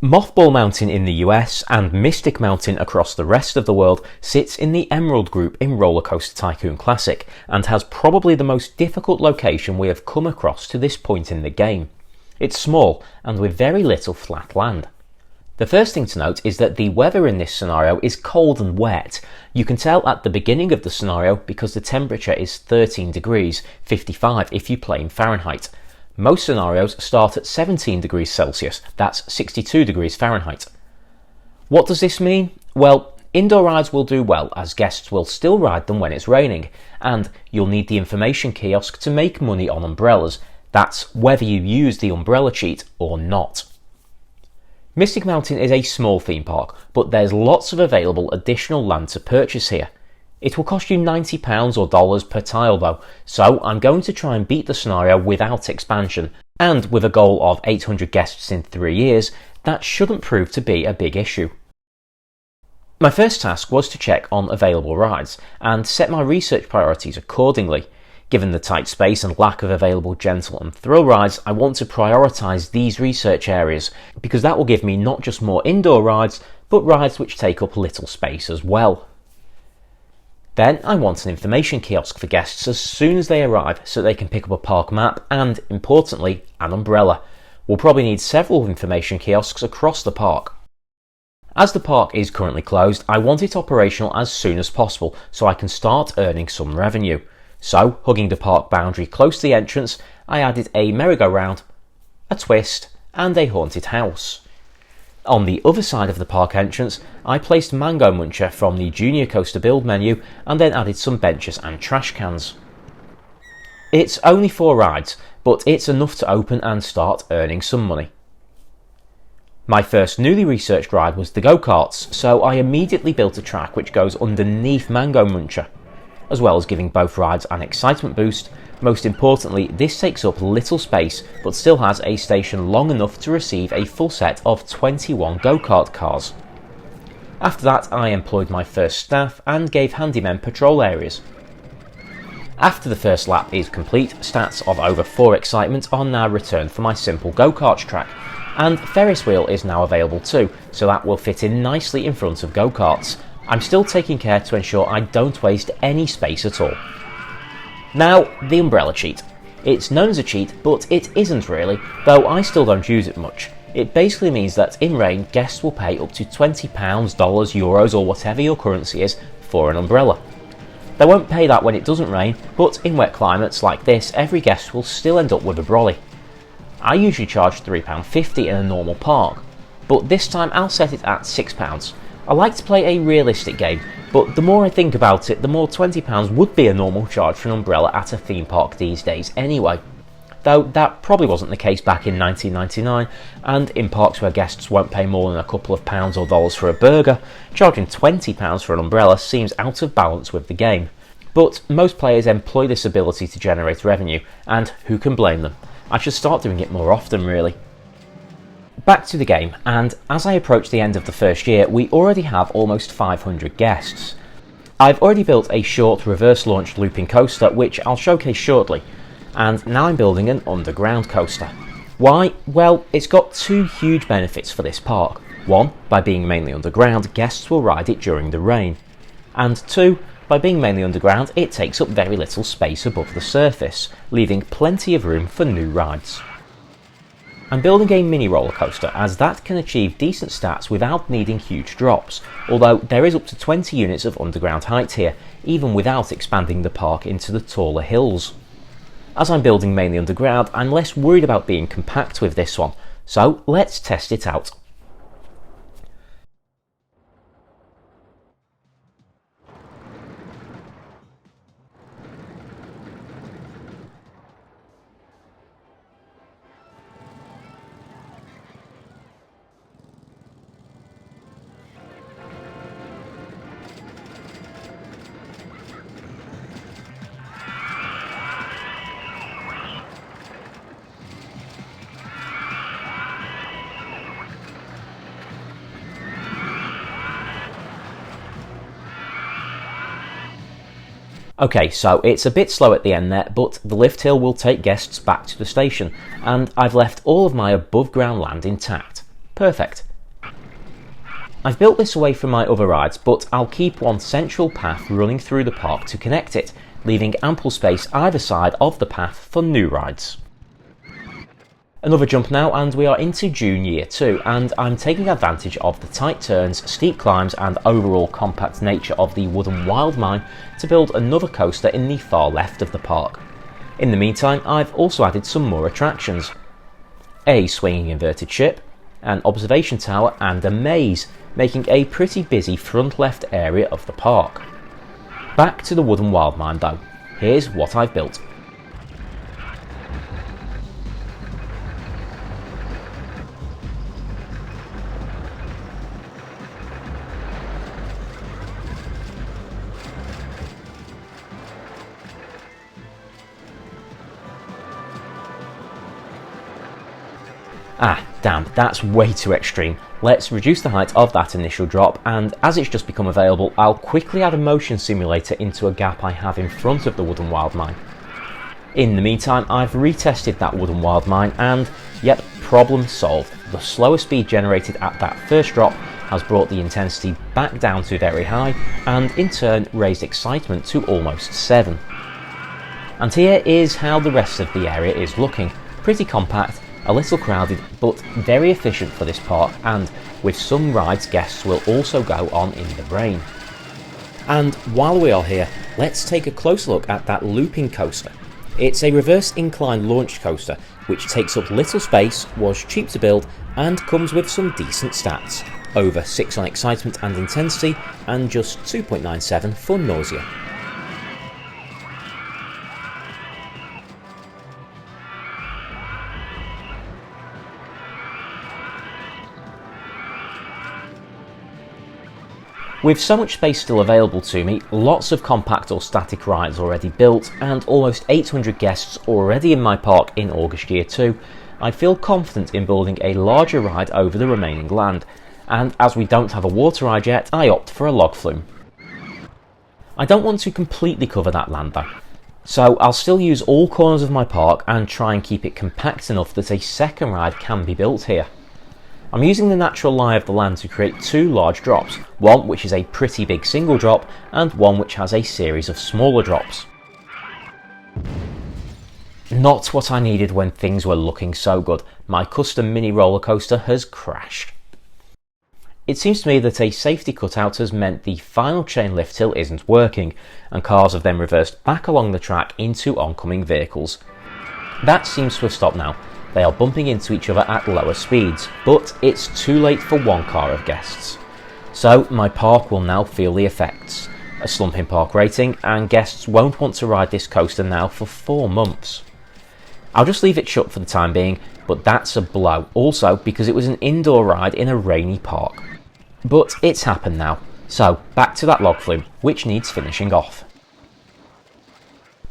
Mothball Mountain in the US and Mystic Mountain across the rest of the world sits in the Emerald group in Rollercoaster Tycoon Classic and has probably the most difficult location we have come across to this point in the game. It's small and with very little flat land. The first thing to note is that the weather in this scenario is cold and wet. You can tell at the beginning of the scenario because the temperature is 13 degrees, 55 if you play in Fahrenheit. Most scenarios start at 17 degrees Celsius, that's 62 degrees Fahrenheit. What does this mean? Well, indoor rides will do well as guests will still ride them when it's raining, and you'll need the information kiosk to make money on umbrellas. That's whether you use the umbrella cheat or not. Mystic Mountain is a small theme park, but there's lots of available additional land to purchase here. It will cost you £90 or dollars per tile though, so I'm going to try and beat the scenario without expansion, and with a goal of 800 guests in 3 years, that shouldn't prove to be a big issue. My first task was to check on available rides, and set my research priorities accordingly. Given the tight space and lack of available gentle and thrill rides, I want to prioritise these research areas, because that will give me not just more indoor rides, but rides which take up little space as well. Then I want an information kiosk for guests as soon as they arrive so they can pick up a park map and, importantly, an umbrella. We'll probably need several information kiosks across the park. As the park is currently closed, I want it operational as soon as possible so I can start earning some revenue. So, hugging the park boundary close to the entrance, I added a merry-go-round, a twist and a haunted house. On the other side of the park entrance, I placed Mango Muncher from the Junior Coaster build menu and then added some benches and trash cans. It's only 4 rides, but it's enough to open and start earning some money. My first newly researched ride was the go-karts, so I immediately built a track which goes underneath Mango Muncher. As well as giving both rides an excitement boost, most importantly this takes up little space but still has a station long enough to receive a full set of 21 go-kart cars. After that I employed my first staff and gave handymen patrol areas. After the first lap is complete, stats of over 4 excitement are now returned for my simple go-kart track, and Ferris wheel is now available too, so that will fit in nicely in front of go-karts. I'm still taking care to ensure I don't waste any space at all. Now, the umbrella cheat. It's known as a cheat, but it isn't really, though I still don't use it much. It basically means that in rain, guests will pay up to £20, dollars, euros or whatever your currency is for an umbrella. They won't pay that when it doesn't rain, but in wet climates like this, every guest will still end up with a brolly. I usually charge £3.50 in a normal park, but this time I'll set it at £6. I like to play a realistic game, but the more I think about it, the more £20 would be a normal charge for an umbrella at a theme park these days anyway. Though that probably wasn't the case back in 1999, and in parks where guests won't pay more than a couple of pounds or dollars for a burger, charging £20 for an umbrella seems out of balance with the game. But most players employ this ability to generate revenue, and who can blame them? I should start doing it more often really. Back to the game, and as I approach the end of the first year, we already have almost 500 guests. I've already built a short reverse launched looping coaster which I'll showcase shortly, and now I'm building an underground coaster. Why? Well, it's got 2 huge benefits for this park. 1, by being mainly underground, guests will ride it during the rain. And 2, by being mainly underground, it takes up very little space above the surface, leaving plenty of room for new rides. I'm building a mini roller coaster as that can achieve decent stats without needing huge drops, although there is up to 20 units of underground height here, even without expanding the park into the taller hills. As I'm building mainly underground, I'm less worried about being compact with this one, so let's test it out. Okay, so it's a bit slow at the end there, but the lift hill will take guests back to the station, and I've left all of my above ground land intact. Perfect. I've built this away from my other rides, but I'll keep one central path running through the park to connect it, leaving ample space either side of the path for new rides. Another jump now, and we are into June Year 2, and I'm taking advantage of the tight turns, steep climbs and overall compact nature of the wooden wild mine to build another coaster in the far left of the park. In the meantime, I've also added some more attractions. A swinging inverted ship, an observation tower and a maze, making a pretty busy front left area of the park. Back to the wooden wild mine though, here's what I've built. Ah, damn, that's way too extreme. Let's reduce the height of that initial drop, and as it's just become available, I'll quickly add a motion simulator into a gap I have in front of the wooden wild mine. In the meantime, I've retested that wooden wild mine and, yep, problem solved. The slower speed generated at that first drop has brought the intensity back down to very high, and in turn raised excitement to almost 7. And here is how the rest of the area is looking. Pretty compact, a little crowded, but very efficient for this park, and with some rides guests will also go on in the rain. And while we are here, let's take a closer look at that looping coaster. It's a reverse incline launch coaster, which takes up little space, was cheap to build, and comes with some decent stats. Over 6 on excitement and intensity, and just 2.97 for nausea. With so much space still available to me, lots of compact or static rides already built, and almost 800 guests already in my park in August Year 2, I feel confident in building a larger ride over the remaining land, and as we don't have a water ride yet, I opt for a log flume. I don't want to completely cover that land though, so I'll still use all corners of my park and try and keep it compact enough that a second ride can be built here. I'm using the natural lie of the land to create 2 large drops, one which is a pretty big single drop and one which has a series of smaller drops. Not what I needed when things were looking so good. My custom mini roller coaster has crashed. It seems to me that a safety cutout has meant the final chain lift hill isn't working, and cars have then reversed back along the track into oncoming vehicles. That seems to have stopped now. They are bumping into each other at lower speeds, but it's too late for one car of guests. So my park will now feel the effects. A slump in park rating, and guests won't want to ride this coaster now for 4 months. I'll just leave it shut for the time being, but that's a blow, also because it was an indoor ride in a rainy park. But it's happened now, so back to that log flume, which needs finishing off.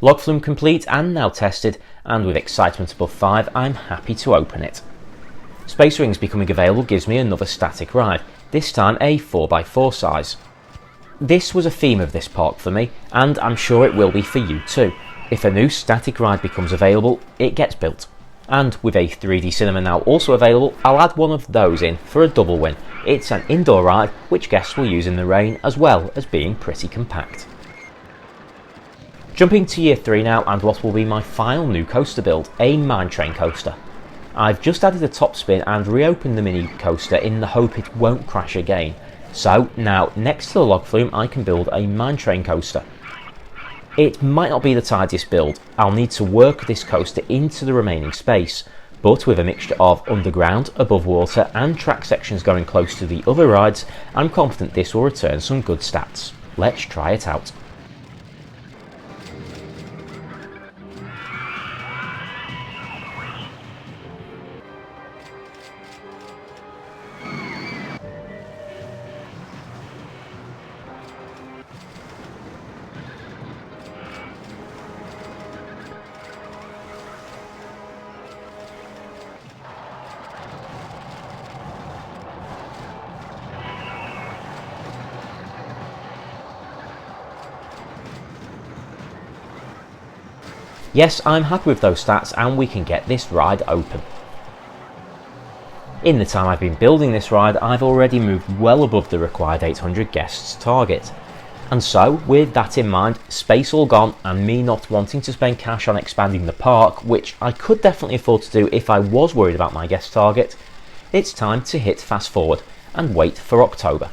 Log flume complete and now tested, and with excitement above 5, I'm happy to open it. Space Rings becoming available gives me another static ride, this time a 4x4 size. This was a theme of this park for me, and I'm sure it will be for you too. If a new static ride becomes available, it gets built. And with a 3D cinema now also available, I'll add one of those in for a double win. It's an indoor ride which guests will use in the rain, as well as being pretty compact. Jumping to Year 3 now, and what will be my final new coaster build, a mine train coaster. I've just added a top spin and reopened the mini coaster in the hope it won't crash again. So now, next to the log flume, I can build a mine train coaster. It might not be the tidiest build. I'll need to work this coaster into the remaining space, but with a mixture of underground, above water and track sections going close to the other rides, I'm confident this will return some good stats. Let's try it out. Yes, I'm happy with those stats and we can get this ride open. In the time I've been building this ride, I've already moved well above the required 800 guests target. And so, with that in mind, space all gone and me not wanting to spend cash on expanding the park, which I could definitely afford to do if I was worried about my guest target, it's time to hit fast forward and wait for October.